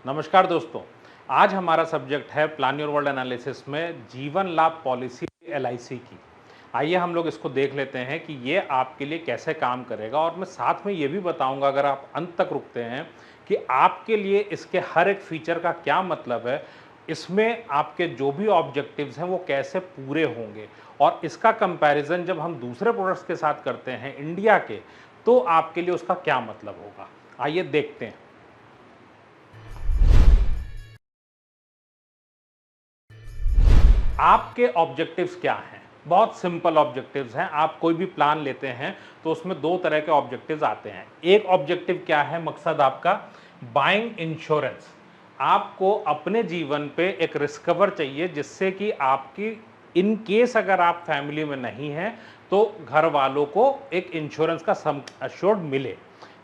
नमस्कार दोस्तों, आज हमारा सब्जेक्ट है प्लान योर वर्ल्ड एनालिसिस में जीवन लाभ पॉलिसी एलआईसी की। आइए हम लोग इसको देख लेते हैं कि ये आपके लिए कैसे काम करेगा, और मैं साथ में ये भी बताऊंगा अगर आप अंत तक रुकते हैं कि आपके लिए इसके हर एक फीचर का क्या मतलब है, इसमें आपके जो भी ऑब्जेक्टिव्स हैं वो कैसे पूरे होंगे, और इसका कंपैरिजन जब हम दूसरे प्रोडक्ट्स के साथ करते हैं इंडिया के, तो आपके लिए उसका क्या मतलब होगा। आइए देखते हैं। आपके ऑब्जेक्टिव्स क्या हैं? बहुत सिंपल ऑब्जेक्टिव्स हैं। आप कोई भी प्लान लेते हैं तो उसमें दो तरह के ऑब्जेक्टिव्स आते हैं। एक ऑब्जेक्टिव क्या है? मकसद आपका बाइंग इंश्योरेंस। आपको अपने जीवन पे एक रिस्क कवर चाहिए जिससे कि आपकी इन केस अगर आप फैमिली में नहीं हैं तो घर वालों को एक इंश्योरेंस का सम अश्योर्ड मिले।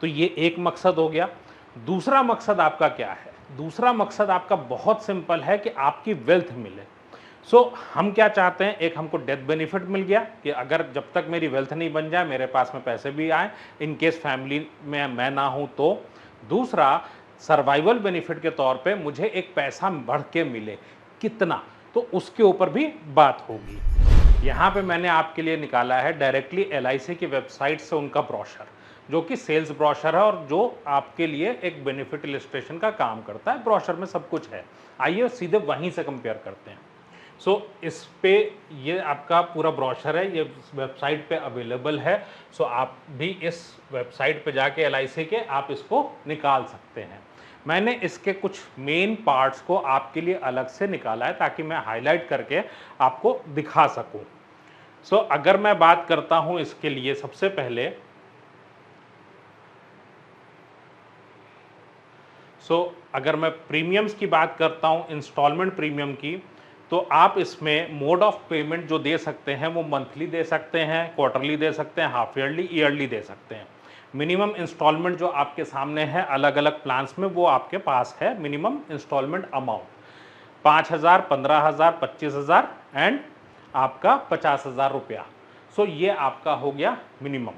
तो ये एक मकसद हो गया। दूसरा मकसद आपका क्या है? दूसरा मकसद आपका बहुत सिंपल है कि आपकी वेल्थ मिले। हम क्या चाहते हैं? एक हमको डेथ बेनिफिट मिल गया कि अगर जब तक मेरी वेल्थ नहीं बन जाए मेरे पास में पैसे भी आए, इन केस फैमिली में मैं ना हूं तो। दूसरा, सर्वाइवल बेनिफिट के तौर पे मुझे एक पैसा बढ़ के मिले, कितना, तो उसके ऊपर भी बात होगी। यहाँ पे मैंने आपके लिए निकाला है डायरेक्टली एलआईसी की वेबसाइट से उनका ब्रोशर, जो कि सेल्स ब्रोशर है और जो आपके लिए एक बेनिफिट इलस्ट्रेशन का काम करता है। ब्रोशर में सब कुछ है। आइए सीधे वहीं से कंपेयर करते हैं। इस पे ये आपका पूरा ब्रोशर है, ये वेबसाइट पे अवेलेबल है। आप भी इस वेबसाइट पे जाके एलआईसी के आप इसको निकाल सकते हैं। मैंने इसके कुछ मेन पार्ट्स को आपके लिए अलग से निकाला है ताकि मैं हाईलाइट करके आपको दिखा सकूं। अगर मैं बात करता हूं इसके लिए, सबसे पहले अगर मैं प्रीमियम्स की बात करता हूं, इंस्टॉलमेंट प्रीमियम की, तो आप इसमें मोड ऑफ पेमेंट जो दे सकते हैं वो मंथली दे सकते हैं, क्वार्टरली दे सकते हैं, हाफ ईयरली, ईयरली दे सकते हैं। मिनिमम इंस्टॉलमेंट जो आपके सामने है अलग अलग प्लान्स में, वो आपके पास है मिनिमम इंस्टॉलमेंट अमाउंट 5,000, 15,000, 25,000 एंड आपका 50,000 रुपया। ये आपका हो गया मिनिमम।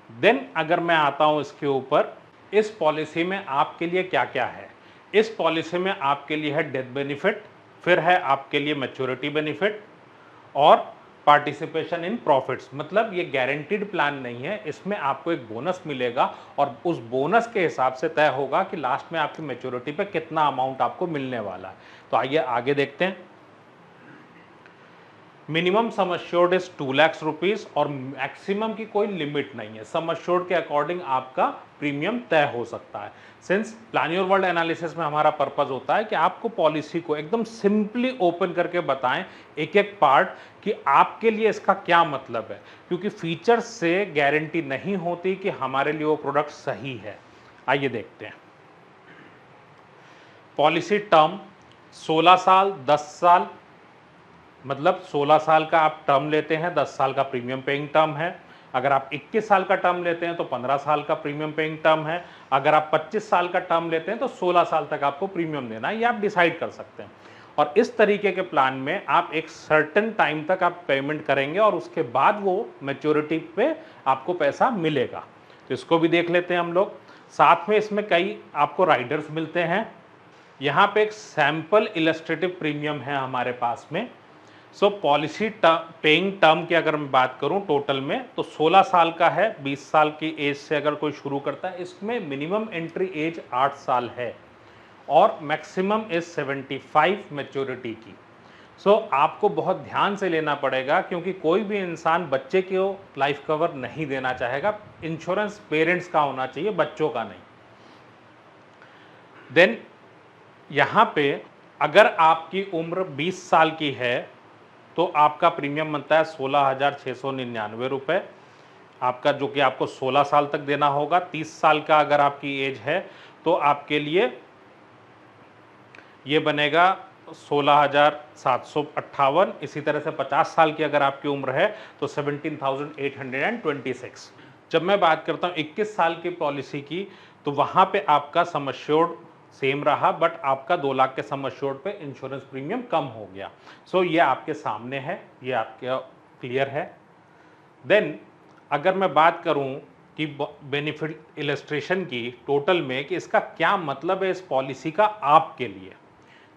देन अगर मैं आता हूं इसके ऊपर, इस पॉलिसी में आपके लिए क्या क्या है। इस पॉलिसी में आपके लिए है डेथ बेनिफिट, फिर है आपके लिए मैच्योरिटी बेनिफिट और पार्टिसिपेशन इन प्रॉफिट्स। मतलब ये गारंटीड प्लान नहीं है, इसमें आपको एक बोनस मिलेगा और उस बोनस के हिसाब से तय होगा कि लास्ट में आपकी मैच्योरिटी पे कितना अमाउंट आपको मिलने वाला है। तो आइए आगे देखते हैं। Minimum sum assured is 2 lakh rupees और मैक्सिमम की कोई लिमिट नहीं है। सम अश्योर्ड के अकॉर्डिंग आपका प्रीमियम तय हो सकता है। Since plan your world analysis में हमारा पर्पस होता है कि आपको पॉलिसी को एकदम सिंपली ओपन करके बताएं एक एक पार्ट कि आपके लिए इसका क्या मतलब है, क्योंकि फीचर्स से गारंटी नहीं होती कि हमारे लिए वो प्रोडक्ट सही है। आइए देखते हैं। पॉलिसी टर्म 16 साल, 10 साल, मतलब 16 साल का आप टर्म लेते हैं, 10 साल का प्रीमियम पेइंग टर्म है। अगर आप 21 साल का टर्म लेते हैं तो 15 साल का प्रीमियम पेइंग टर्म है। अगर आप 25 साल का टर्म लेते हैं तो 16 साल तक आपको प्रीमियम देना है, ये आप डिसाइड कर सकते हैं। और इस तरीके के प्लान में आप एक सर्टेन टाइम तक आप पेमेंट करेंगे और उसके बाद वो मैच्योरिटी पे आपको पैसा मिलेगा। तो इसको भी देख लेते हैं हम लोग। साथ में इसमें कई आपको राइडर्स मिलते हैं। यहाँ पे एक सैंपल इलस्ट्रेटिव प्रीमियम है हमारे पास में। पॉलिसी पेइंग टर्म की अगर मैं बात करूं टोटल में, तो 16 साल का है। 20 साल की एज से अगर कोई शुरू करता है, इसमें मिनिमम एंट्री एज 8 साल है और मैक्सिमम एज 75 मैच्योरिटी की। आपको बहुत ध्यान से लेना पड़ेगा क्योंकि कोई भी इंसान बच्चे को लाइफ कवर नहीं देना चाहेगा। इंश्योरेंस पेरेंट्स का होना चाहिए, बच्चों का नहीं। देन यहां पे अगर आपकी उम्र 20 साल की है तो आपका प्रीमियम बनता है 16,699 रुपये आपका, जो कि आपको 16 साल तक देना होगा। 30 साल का अगर आपकी एज है तो आपके लिए ये बनेगा 16,758। इसी तरह से 50 साल की अगर आपकी उम्र है तो 17,826। जब मैं बात करता हूँ 21 साल की पॉलिसी की, तो वहाँ पे आपका सम अश्योर्ड सेम रहा, बट आपका 2 लाख के सम अश्योर्ड पे इंश्योरेंस प्रीमियम कम हो गया। ये आपके सामने है, ये आपका क्लियर है। देन अगर मैं बात करूं कि बेनिफिट इलस्ट्रेशन की टोटल में कि इसका क्या मतलब है इस पॉलिसी का आपके लिए।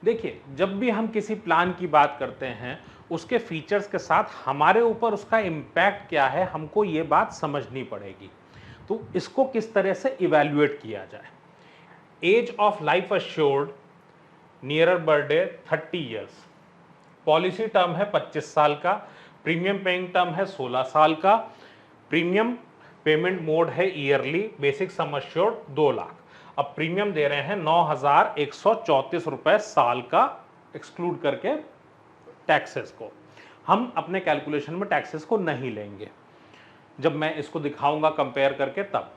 देखिए, जब भी हम किसी प्लान की बात करते हैं उसके फीचर्स के साथ हमारे ऊपर उसका इम्पैक्ट क्या है, हमको ये बात समझनी पड़ेगी। तो इसको किस तरह से इवैल्यूएट किया जाए। Age of life assured nearer birthday 30 years, policy term है 25 साल का, प्रीमियम पेइंग टर्म है 16 साल का, प्रीमियम पेमेंट मोड है yearly, basic sum assured 2 lakh. अब प्रीमियम दे रहे हैं 9,134 रुपए साल का, एक्सक्लूड करके टैक्सेस को। हम अपने कैलकुलेशन में टैक्सेस को नहीं लेंगे, जब मैं इसको दिखाऊंगा कंपेयर करके तब।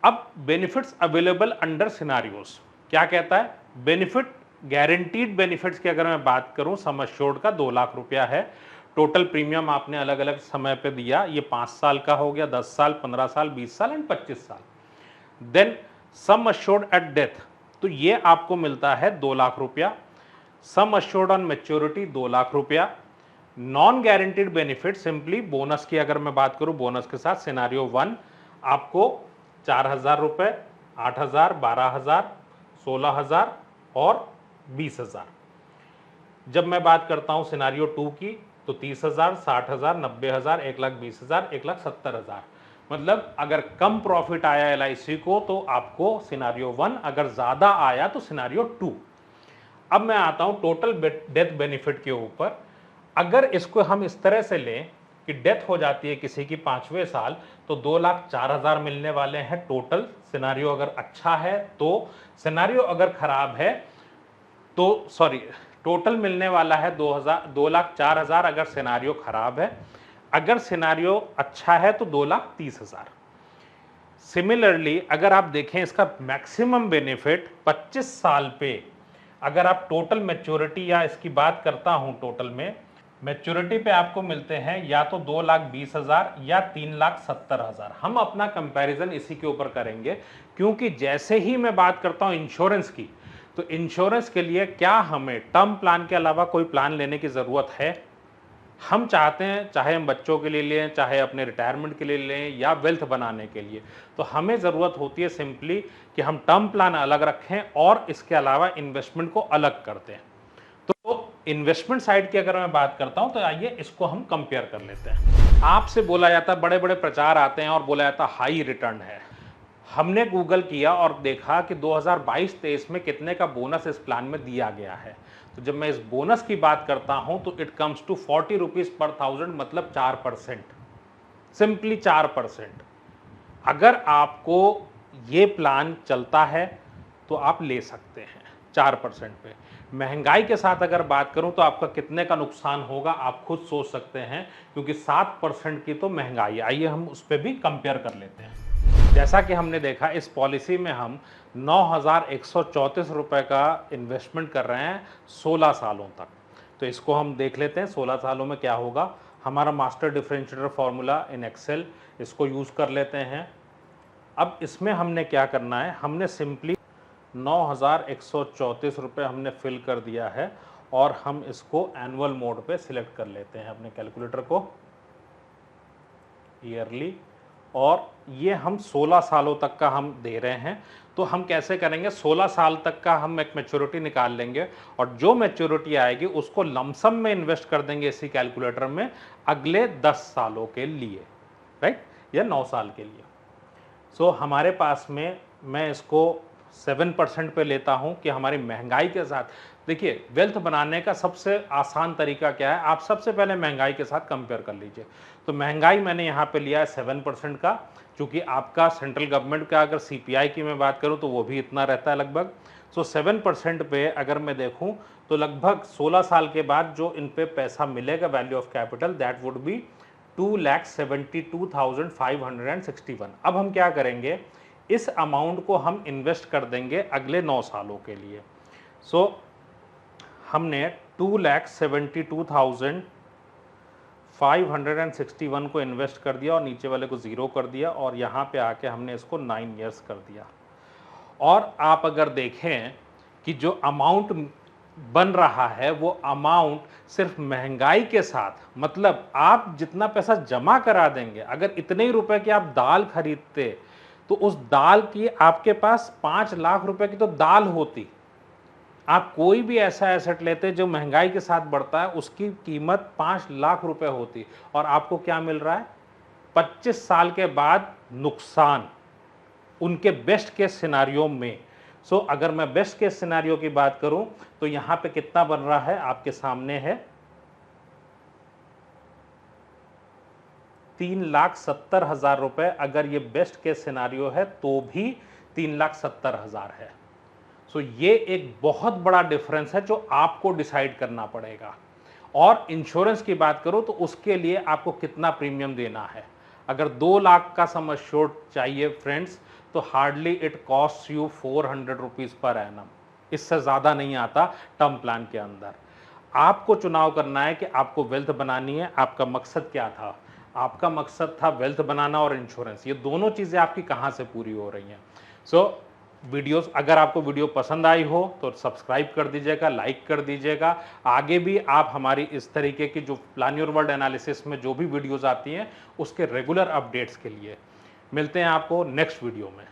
अब बेनिफिट्स अवेलेबल अंडर सिनारियोस क्या कहता है। बेनिफिट, गारंटीड बेनिफिट्स की अगर मैं बात करूं, सम अश्योर्ड का 2 लाख रुपया है। टोटल प्रीमियम आपने अलग अलग समय पे दिया, ये 5 साल का हो गया, 10 साल, 15 साल, 20 साल एंड 25 साल। Then sum assured at death, तो ये आपको मिलता है 2 लाख रुपया। Sum assured on maturity 2 lakh रुपया। Non guaranteed benefit, simply bonus की अगर मैं बात करूं, बोनस के साथ सिनारियो 1 आपको 4,000 रुपये, 8,000, 12,000, 16,000 और 20,000। जब मैं बात करता हूं सिनारियो 2 की तो 30,000, 60,000, 90,000, 1,20,000, 1,70,000। मतलब अगर कम प्रॉफिट आया एलआईसी को तो आपको सिनारियो 1, अगर ज़्यादा आया तो सिनारियो 2। अब मैं आता हूं टोटल डेथ बेनिफिट के ऊपर। अगर इसको हम इस तरह से लें कि डेथ हो जाती है किसी की 5वें साल तो 2,04,000 मिलने वाले हैं टोटल, सिनारियो अगर अच्छा है तो। सिनारियो अगर खराब है तो सॉरी, टोटल मिलने वाला है 2,04,000 अगर सिनारियो खराब है। अगर सिनारियो अच्छा है तो 2,30,000। सिमिलरली अगर आप देखें इसका मैक्सिमम बेनिफिट 25 साल पे, अगर आप टोटल मैच्योरिटी या इसकी बात करता हूं, टोटल में मैच्योरिटी पे आपको मिलते हैं या तो 2,20,000 या 3,70,000। हम अपना कंपैरिजन इसी के ऊपर करेंगे, क्योंकि जैसे ही मैं बात करता हूं इंश्योरेंस की, तो इंश्योरेंस के लिए क्या हमें टर्म प्लान के अलावा कोई प्लान लेने की ज़रूरत है। हम चाहते हैं, चाहे हम बच्चों के लिए लें, चाहे अपने रिटायरमेंट के लिए लें या वेल्थ बनाने के लिए, तो हमें ज़रूरत होती है सिंपली कि हम टर्म प्लान अलग रखें और इसके अलावा इन्वेस्टमेंट को अलग कर दें। तो इन्वेस्टमेंट साइड की अगर मैं बात करता हूं तो आइए इसको हम कंपेयर कर लेते हैं। आपसे बोला जाता है, बड़े बड़े प्रचार आते हैं और बोला जाता है हाई रिटर्न है। हमने गूगल किया और देखा कि 2022-23 में कितने का बोनस इस प्लान में दिया गया है। तो जब मैं इस बोनस की बात करता हूं तो it comes to 40 rupees per 1000, मतलब 4%, सिंपली 4%। अगर आपको ये प्लान चलता है तो आप ले सकते हैं 4% पे। महंगाई के साथ अगर बात करूं तो आपका कितने का नुकसान होगा आप खुद सोच सकते हैं, क्योंकि 7% की तो महंगाई। आइए हम उस पर भी कंपेयर कर लेते हैं। जैसा कि हमने देखा इस पॉलिसी में हम 9,134 रुपये का इन्वेस्टमेंट कर रहे हैं 16 सालों तक। तो इसको हम देख लेते हैं 16 सालों में क्या होगा। हमारा master differentiator formula in Excel, इसको यूज़ कर लेते हैं। अब इसमें हमने क्या करना है, हमने सिंपली 9,134 रुपये हमने फिल कर दिया है और हम इसको एनुअल मोड पे सिलेक्ट कर लेते हैं अपने कैलकुलेटर को, ईयरली। और ये हम 16 सालों तक का हम दे रहे हैं। तो हम कैसे करेंगे, 16 साल तक का हम एक मैच्योरिटी निकाल लेंगे और जो मैच्योरिटी आएगी उसको लमसम में इन्वेस्ट कर देंगे इसी कैलकुलेटर में अगले 10 सालों के लिए, राइट, या 9 साल के लिए। सो हमारे पास में मैं इसको 7% पे लेता हूं कि हमारी महंगाई के साथ, देखिए वेल्थ बनाने का सबसे आसान तरीका क्या है, आप सबसे पहले महंगाई के साथ कंपेयर कर लीजिए। तो महंगाई मैंने यहाँ पे लिया है 7% का, क्योंकि आपका सेंट्रल गवर्नमेंट का अगर सीपीआई की मैं बात करूँ तो वो भी इतना रहता है लगभग। सो 7% पे अगर मैं देखूँ तो लगभग 16 साल के बाद जो इन पे पैसा मिलेगा value of capital, that would be 2,72,561। अब हम क्या करेंगे, इस अमाउंट को हम इन्वेस्ट कर देंगे अगले 9 सालों के लिए। सो हमने 2,72,561 को इन्वेस्ट कर दिया और नीचे वाले को 0 कर दिया और यहाँ पे आके हमने इसको 9 ईयर्स कर दिया। और आप अगर देखें कि जो अमाउंट बन रहा है वो अमाउंट सिर्फ महंगाई के साथ, मतलब आप जितना पैसा जमा करा देंगे, अगर इतने ही रुपए की आप दाल खरीदते तो उस दाल की आपके पास 5 लाख रुपए की तो दाल होती। आप कोई भी ऐसा एसेट लेते जो महंगाई के साथ बढ़ता है, उसकी कीमत 5 लाख रुपए होती, और आपको क्या मिल रहा है 25 साल के बाद नुकसान, उनके बेस्ट केस सिनारियो में। सो अगर मैं बेस्ट केस सिनारियो की बात करूं तो यहां पे कितना बन रहा है आपके सामने है 3,70,000 रुपए। अगर ये बेस्ट केस सिनारियो है तो भी 3,70,000 है। सो ये एक बहुत बड़ा डिफरेंस है जो आपको डिसाइड करना पड़ेगा। और इंश्योरेंस की बात करो तो उसके लिए आपको कितना प्रीमियम देना है। अगर 2 लाख का सम एश्योर्ड चाहिए फ्रेंड्स, तो hardly it cost you 400 rupees per annum, इससे ज़्यादा नहीं आता टर्म प्लान के अंदर। आपको चुनाव करना है कि आपको वेल्थ बनानी है। आपका मकसद क्या था? आपका मकसद था वेल्थ बनाना और इंश्योरेंस, ये दोनों चीज़ें आपकी कहाँ से पूरी हो रही हैं। सो वीडियोस, अगर आपको वीडियो पसंद आई हो तो सब्सक्राइब कर दीजिएगा, लाइक कर दीजिएगा। आगे भी आप हमारी इस तरीके की जो प्लान योर वर्ल्ड एनालिसिस में जो भी वीडियोस आती हैं उसके रेगुलर अपडेट्स के लिए मिलते हैं आपको नेक्स्ट वीडियो में।